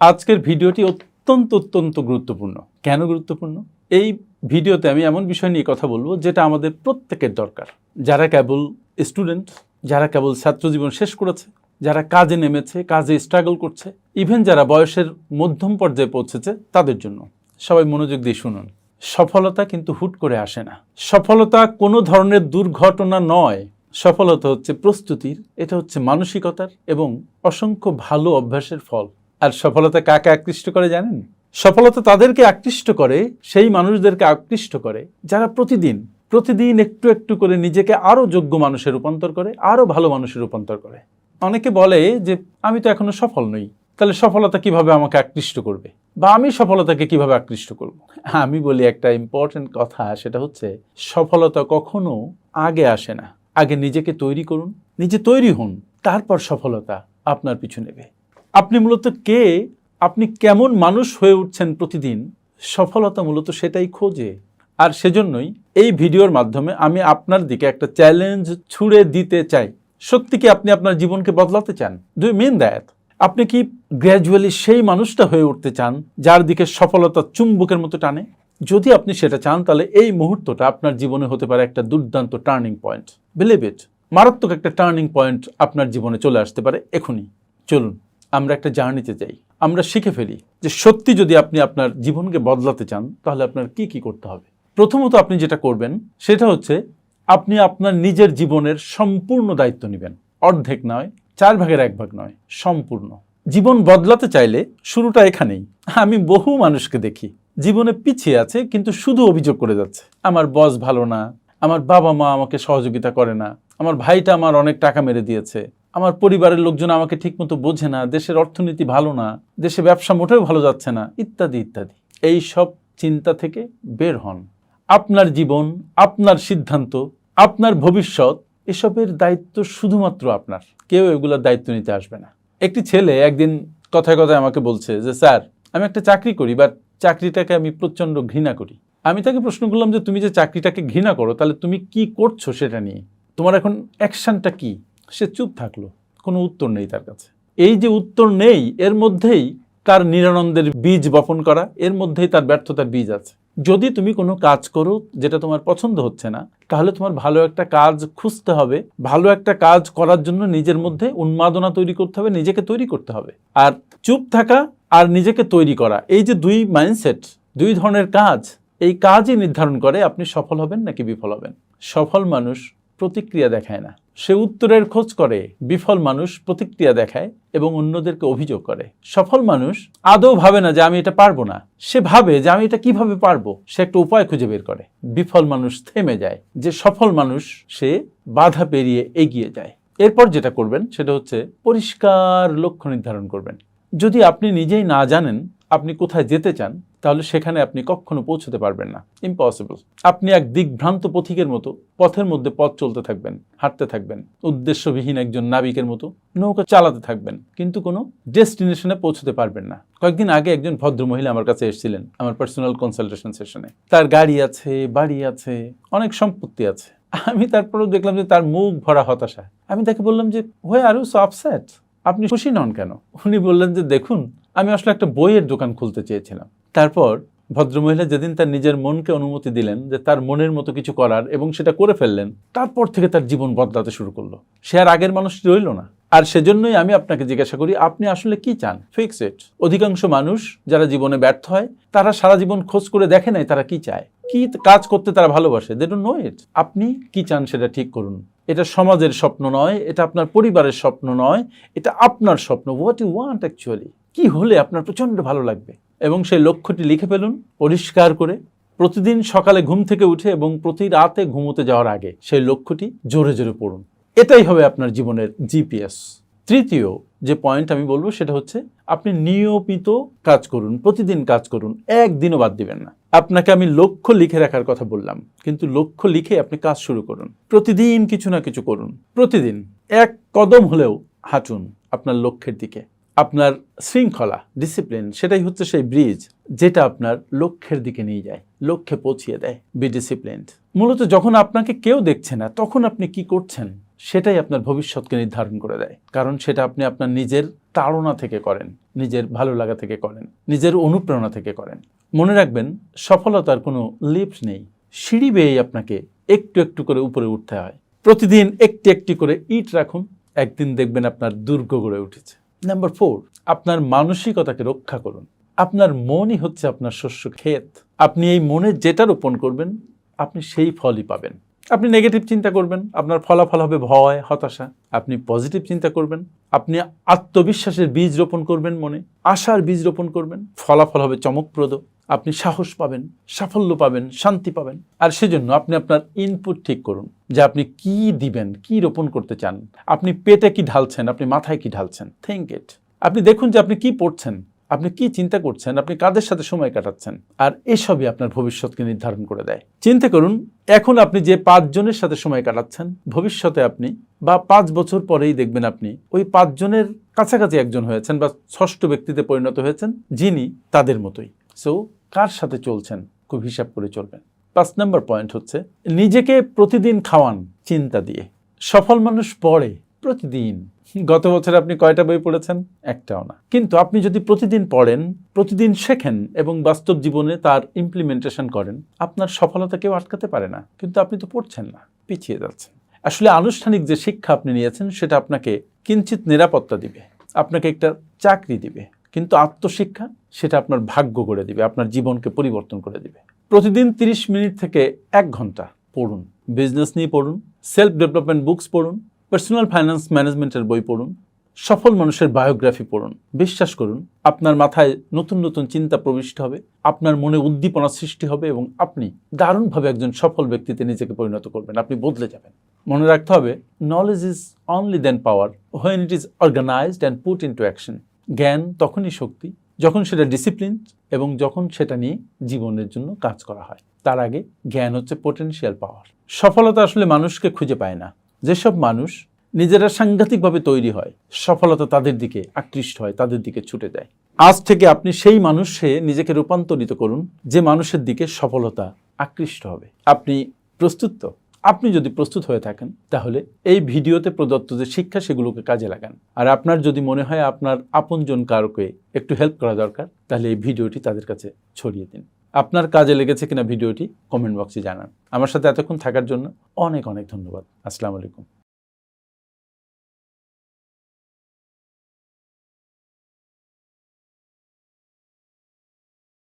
আজকের ভিডিওটি অত্যন্ত গুরুত্বপূর্ণ। কেন গুরুত্বপূর্ণ? এই ভিডিওতে আমি এমন বিষয় নিয়ে কথা বলবো যেটা আমাদের প্রত্যেকের দরকার। যারা কেবল স্টুডেন্ট, যারা কেবল ছাত্রজীবন শেষ করেছে, যারা কাজে নেমেছে, কাজে স্ট্রাগল করছে, ইভেন যারা বয়সের মধ্যম পর্যায়ে পৌঁছেছে, তাদের জন্য। সবাই মনোযোগ দিয়ে শুনুন। সফলতা কিন্তু হুট করে আসে না। সফলতা কোনো ধরনের দুর্ঘটনা নয়। সফলতা হচ্ছে প্রস্তুতির, এটা হচ্ছে মানসিকতার এবং অসংখ্য ভালো অভ্যাসের ফল। আর সফলতা কাকে আকৃষ্ট করে জানেন? সফলতা তাদেরকে আকৃষ্ট করে, সেই মানুষদেরকে আকৃষ্ট করে যারা প্রতিদিন একটু একটু করে নিজেকে আরো যোগ্য মানুষে রূপান্তর করে, আরো ভালো মানুষে রূপান্তর করে। অনেকে বলে যে আমি তো এখনো সফল নই, তাহলে সফলতা কিভাবে আমাকে আকৃষ্ট করবে, বা আমি সফলতাকে কিভাবে আকৃষ্ট করব? আমি বলি একটা ইম্পর্টেন্ট কথা, সেটা হচ্ছে সফলতা কখনো আগে আসে না। আগে নিজেকে তৈরি করুন, নিজে তৈরি হন, তারপর সফলতা আপনার পিছু নেবে। আপনি মূলত কে, আপনি কেমন মানুষ হয়ে উঠছেন প্রতিদিন, সফলতা মূলত সেটাই খোঁজে। আর সেজন্যই এই ভিডিওর মাধ্যমে আমি আপনার দিকে একটা চ্যালেঞ্জ ছুড়ে দিতে চাই। সত্যি কি আপনি আপনার জীবনকে বদলাতে চান? Do you mean that? আপনি কি গ্র্যাজুয়ালি সেই মানুষটা হয়ে উঠতে চান যার দিকে সফলতা চুম্বকের মতো টানে? যদি আপনি সেটা চান, তাহলে এই মুহূর্তটা আপনার জীবনে হতে পারে একটা দুর্দান্ত টার্নিং পয়েন্ট। বিলিভ ইট, মারাত্মক একটা টার্নিং পয়েন্ট আপনার জীবনে চলে আসতে পারে এখনই। চলুন আমরা একটা জার্নিতে যাই, আমরা শিখে ফেলি যে সত্যি যদি আপনি আপনার জীবনকে বদলাতে চান, তাহলে আপনার কি কি করতে হবে। প্রথমত আপনি যেটা করবেন সেটা হচ্ছে আপনি আপনার নিজের জীবনের সম্পূর্ণ দায়িত্ব নেবেন। অর্ধেক নয়, 1/4 নয়, সম্পূর্ণ। জীবন বদলাতে চাইলে শুরুটা এখানেই। আমি বহু মানুষকে দেখি জীবনে পিছিয়ে আছে, কিন্তু শুধু অভিযোগ করে যাচ্ছে, আমার বস ভালো না, আমার বাবা মা আমাকে সহযোগিতা করে না, আমার ভাইটা আমার অনেক টাকা মেরে দিয়েছে, আমার পরিবারের লোকজন আমাকে ঠিকমতো বোঝে না, দেশের অর্থনীতি ভালো না, দেশে ব্যবসা মোটেও ভালো যাচ্ছে না, ইত্যাদি ইত্যাদি। এই সব চিন্তা থেকে বের হন। আপনার জীবন, আপনার সিদ্ধান্ত, আপনার ভবিষ্যৎ, এসবের দায়িত্ব শুধুমাত্র আপনার। কেউ এগুলোর দায়িত্ব নিতে আসবে না। একটি ছেলে একদিন কথায় কথায় আমাকে বলছে যে স্যার, আমি একটা চাকরি করি, বাট চাকরিটাকে আমি প্রচণ্ড ঘৃণা করি। আমি তাকে প্রশ্ন করলাম যে তুমি যে চাকরিটাকে ঘৃণা করো, তাহলে তুমি কি করছো সেটা নিয়ে, তোমার এখন অ্যাকশনটা কি? সে চুপ থাকলো, কোনো উত্তর নেই তার কাছে। এই যে উত্তর নেই, এর মধ্যেই তার নিরানন্দের বীজ বপন করা, এর মধ্যেই তার ব্যর্থতার বীজ আছে। যদি তুমি কোনো কাজ করো যেটা তোমার পছন্দ হচ্ছে না, তাহলে তোমার ভালো একটা কাজ খুঁজতে হবে, ভালো একটা কাজ করার জন্য নিজের মধ্যে উন্মাদনা তৈরি করতে হবে, নিজেকে তৈরি করতে হবে। আর চুপ থাকা আর নিজেকে তৈরি করা, এই যে দুই মাইন্ডসেট, দুই ধরনের কাজ, এই কাজই নির্ধারণ করে আপনি সফল হবেন নাকি বিফল হবেন। সফল মানুষ প্রতিক্রিয়া দেখায় না, সে উত্তরের খোঁজ করে। বিফল মানুষ প্রতিক্রিয়া দেখায় এবং অন্যদেরকে অভিযোগ করে। সফল মানুষ আদৌ ভাবে না যে আমি এটা পারবো না, সে ভাবে যে আমি এটা কিভাবে পারবো, সে একটা উপায় খুঁজে বের করে। বিফল মানুষ থেমে যায়, যে সফল মানুষ সে বাধা পেরিয়ে এগিয়ে যায়। এরপর যেটা করবেন সেটা হচ্ছে পরিষ্কার লক্ষ্য নির্ধারণ করবেন। যদি আপনি নিজেই না জানেন আপনি কোথায় যেতে চান, তাহলে সেখানে আপনি কখনো পৌঁছতে পারবেন না, ইম্পসিবল। আপনি এক দিকভ্রান্ত পথিকের মতো পথের মধ্যে পথ চলতে থাকবেন, হাঁটতে থাকবেন, উদ্দেশ্যবিহীন একজন নাবিকের মতো নৌকা চালাতে থাকবেন, কিন্তু কোনো ডেস্টিনেশনে পৌঁছতে পারবেন না। কয়েকদিন আগে একজন ভদ্রমহিলা আমার কাছে এসেছিলেন আমার পার্সোনাল কনসালটেশন সেশনে। তার গাড়ি আছে, বাড়ি আছে, অনেক সম্পত্তি আছে। আমি তারপরেও দেখলাম যে তার মুখ ভরা হতাশা। আমি তাকে বললাম যে why are you so upset, আপনি খুশি নন কেন? উনি বললেন যে দেখুন, আমি আসলে একটা বইয়ের দোকান খুলতে চেয়েছিলাম। তারপর ভদ্রমহিলা যেদিন তার নিজের মনকে অনুমতি দিলেন যে তার মনের মতো কিছু করার, এবং সেটা করে ফেললেন, তারপর থেকে তার জীবন বদলাতে শুরু করলো। সে আর আগের মানুষটি রইল না। আর সেজন্যই আমি আপনাকে জিজ্ঞাসা করি, আপনি আসলে কি চান? Fix it. অধিকাংশ মানুষ যারা জীবনে ব্যর্থ হয়, তারা সারা জীবন খোঁজ করে দেখে নাই তারা কি চায়, কি কাজ করতে তারা ভালোবাসে। দে ডোন্ট নো ইট। আপনি কি চান সেটা ঠিক করুন। এটা সমাজের স্বপ্ন নয়, এটা আপনার পরিবারের স্বপ্ন নয়, এটা আপনার স্বপ্ন। হোয়াট ইউ ওয়ান্ট অ্যাকচুয়ালি, কি হলে আপনার প্রচন্ড ভালো লাগবে। এবং সেই লক্ষ্যটি লিখে ফেলুন পরিষ্কার করে। প্রতিদিন সকালে ঘুম থেকে উঠে এবং প্রতি রাতে ঘুমোতে যাওয়ার আগে সেই লক্ষ্যটি জোরে জোরে পড়ুন। এটাই হবে আপনার জীবনের জিপিএস। তৃতীয় যে পয়েন্ট আমি বলবো সেটা হচ্ছে আপনি নিয়মিত কাজ করুন, প্রতিদিন কাজ করুন, একদিনও বাদ দিবেন না। আপনাকে আমি লক্ষ্য লিখে রাখার কথা বললাম, কিন্তু লক্ষ্য লিখে আপনি কাজ শুরু করুন। প্রতিদিন কিছু না কিছু করুন, প্রতিদিন এক কদম হলেও হাঁটুন আপনার লক্ষ্যের দিকে। আপনার শৃঙ্খলা, ডিসিপ্লিন, সেটাই হচ্ছে সেই ব্রিজ যেটা আপনার লক্ষ্যের দিকে নিয়ে যায়, লক্ষ্যে পৌঁছিয়ে দেয়। Be disciplined. মূলত যখন আপনাকে কেউ দেখছে না, তখন আপনি কি করছেন সেটাই আপনার ভবিষ্যৎকে নির্ধারণ করে দেয়, কারণ সেটা আপনি আপনার নিজের তাড়না থেকে করেন। নিজের ভালো লাগা থেকে করেন, নিজের অনুপ্রেরণা থেকে করেন। মনে রাখবেন, সফলতার কোনো লিফট নেই, সিঁড়ি বেয়ে আপনাকে একটু একটু করে উপরে উঠতে হয়। প্রতিদিন একটি একটি করে ইট রাখুন, একদিন দেখবেন আপনার দুর্গ গড়ে উঠেছে। নাম্বার 4, আপনার মানসিকতাকে রক্ষা করুন। আপনার মনই হচ্ছে আপনার শস্য ক্ষেত। আপনি এই মনে যেটা রোপণ করবেন, আপনি সেই ফলই পাবেন। আপনি নেগেটিভ চিন্তা করবেন, আপনার ফলাফল হবে ভয়, হতাশা। আপনি পজিটিভ চিন্তা করবেন, আপনি আত্মবিশ্বাসের বীজ রোপণ করবেন, মনে আশার বীজ রোপণ করবেন, ফলাফল হবে চমকপ্রদ। আপনি সাহস পাবেন, সাফল্য পাবেন, শান্তি পাবেন। আর সেজন্য আপনি আপনার ইনপুট ঠিক করুন যে আপনি কি দিবেন, কি রোপণ করতে চান। আপনি পেটে কি ঢালছেন, আপনি মাথায় কি ঢালছেন। Think it. আপনি দেখুন যে আপনি কি পড়ছেন, আপনি কি চিন্তা করছেন, আপনি কাদের সাথে সময় কাটাচ্ছেন। আর এসবই আপনার ভবিষ্যৎকে নির্ধারণ করে দেয়। চিন্তা করুন, এখন আপনি যে 5 জনের সাথে সময় কাটাচ্ছেন, ভবিষ্যতে আপনি বা 5 বছর পরেই দেখবেন আপনি ওই 5 জনের কাছাকাছি একজন হয়েছেন বা ষষ্ঠ ব্যক্তিতে পরিণত হয়েছেন যিনি তাদের মতোই। সো কার সাথে চলছেন খুব হিসাব করে চলবেন। 5 নম্বর পয়েন্ট হচ্ছে নিজেকে প্রতিদিন খাওয়ান চিন্তা দিয়ে। সফল মানুষ পড়ে প্রতিদিন। গত বছর আপনি কয়টা বই পড়েছেন? একটাও না। কিন্তু আপনি যদি প্রতিদিন পড়েন, প্রতিদিন শেখেন এবং বাস্তব জীবনে তার ইমপ্লিমেন্টেশন করেন, আপনার সফলতা কেউ আটকাতে পারে না। কিন্তু আপনি তো পড়ছেন না, পিছিয়ে যাচ্ছেন। আসলে আনুষ্ঠানিক যে শিক্ষা আপনি নিয়েছেন সেটা আপনাকে কিঞ্চিত নিরাপত্তা দিবে, আপনাকে একটা চাকরি দিবে, কিন্তু আত্মশিক্ষা সেটা আপনার ভাগ্য করে দিবে, আপনার জীবনকে পরিবর্তন করে দিবে। প্রতিদিন 30 মিনিট থেকে 1 ঘন্টা পড়ুন। বিজনেস নিয়ে পড়ুন, সেলফ ডেভেলপমেন্ট বুকস পড়ুন, পার্সোনাল ফাইন্যান্স ম্যানেজমেন্টের বই পড়ুন, সফল মানুষের বায়োগ্রাফি পড়ুন। বিশ্বাস করুন, আপনার মাথায় নতুন নতুন চিন্তা প্রবিষ্ট হবে, আপনার মনে উদ্দীপনা সৃষ্টি হবে এবং আপনি দারুণভাবে একজন সফল ব্যক্তিতে নিজেকে পরিণত করবেন। আপনি বদলে যাবেন। মনে রাখতে হবে, knowledge is only then power when it is organised and put into action. জ্ঞান তখনই শক্তি যখন সেটা ডিসিপ্লিন এবং যখন সেটা নিয়ে জীবনের জন্য কাজ করা হয়। তার আগে জ্ঞান হচ্ছে পোটেনশিয়াল পাওয়ার। সফলতা আসলে মানুষকে খুঁজে পায় না। যেসব মানুষ নিজেরা সাংঘাতিকভাবে তৈরি হয়, সফলতা তাদের দিকে আকৃষ্ট হয়, তাদের দিকে ছুটে যায়। আজ থেকে আপনি সেই মানুষে নিজেকে রূপান্তরিত করুন যে মানুষের দিকে সফলতা আকৃষ্ট হবে। আপনি প্রস্তুত তো? আপনি যদি প্রস্তুত হয়ে থাকেন তাহলে এই ভিডিওতে প্রদত্ত যে শিক্ষা সেগুলোকে কাজে লাগান। আর আপনার যদি মনে হয় আপনার আপনজন কারোকে একটু হেল্প করা দরকার, তাহলে এই ভিডিওটি তাদের কাছে ছড়িয়ে দিন। আপনার কাজে লেগেছে কিনা ভিডিওটি কমেন্ট বক্সে জানান। আমার সাথে এতক্ষণ থাকার জন্য অনেক অনেক ধন্যবাদ। আসসালামু আলাইকুম।